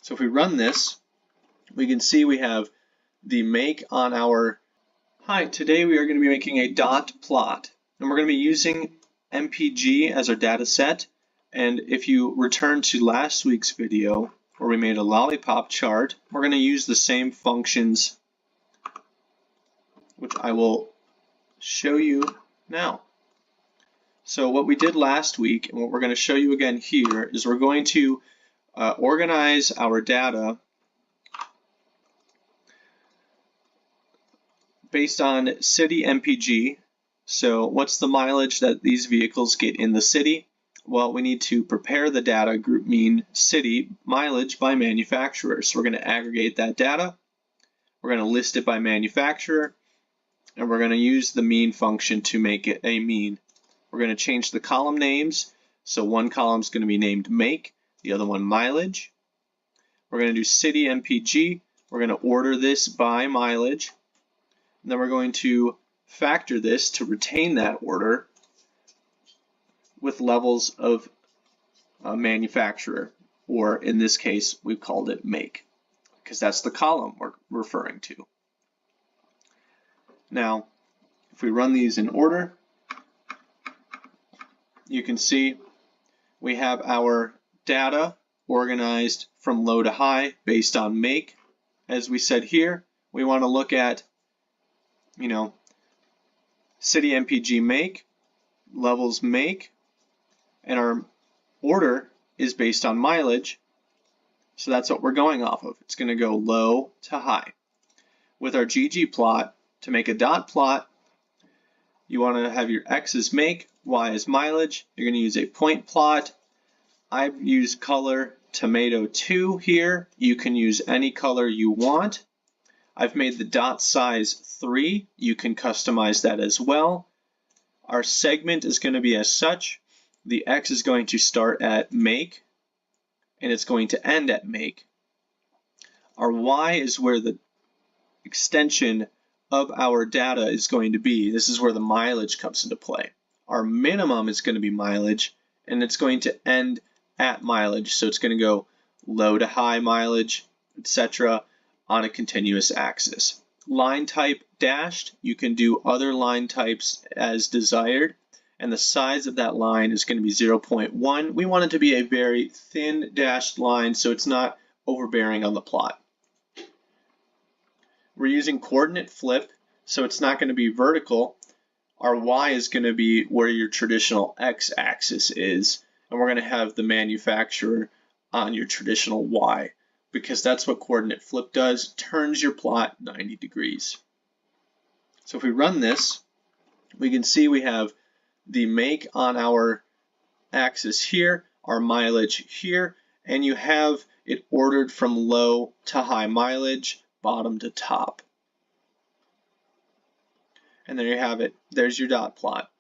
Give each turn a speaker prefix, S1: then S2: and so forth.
S1: So if we run this, we can see we have the make on our... Hi, today we are going to be making a dot plot, and we're going to be using MPG as our data set. And if you return to last week's video where we made a lollipop chart, we're going to use the same functions, which I will show you now. So what we did last week and what we're going to show you again here is we're going to organize our data based on city MPG. So what's the mileage that these vehicles get in the city? Well, we need to prepare the data group mean city mileage by manufacturer. So we're going to aggregate that data. We're going to list it by manufacturer, and we're going to use the mean function to make it a mean. We're going to change the column names. So one column is going to be named make, the other one mileage. We're going to do city MPG. We're going to order this by mileage. And then we're going to factor this to retain that order with levels of manufacturer, or in this case, we've called it make, because that's the column we're referring to. Now, if we run these in order, you can see we have our data organized from low to high based on make. As we said here, we want to look at, city MPG make, levels make, and our order is based on mileage. So that's what we're going off of. It's going to go low to high. With our ggplot, to make a dot plot, you want to have your x as make, y as mileage. You're going to use a point plot. I've used color tomato 2 here. You can use any color you want. I've made the dot size 3. You can customize that as well. Our segment is going to be as such. The x is going to start at make, and it's going to end at make. Our y is where the extension of our data is going to be. This is where the mileage comes into play. Our minimum is going to be mileage, and it's going to end at mileage. So it's going to go low to high mileage, etc. on a continuous axis. Line type dashed, you can do other line types as desired, and the size of that line is going to be 0.1. We want it to be a very thin dashed line so it's not overbearing on the plot. We're using coordinate flip, so it's not going to be vertical. Our y is going to be where your traditional x-axis is, and we're going to have the manufacturer on your traditional y, because that's what coordinate flip does, turns your plot 90 degrees. So if we run this, we can see we have the make on our axis here, our mileage here, and you have it ordered from low to high mileage, bottom to top. And there you have it. There's your dot plot.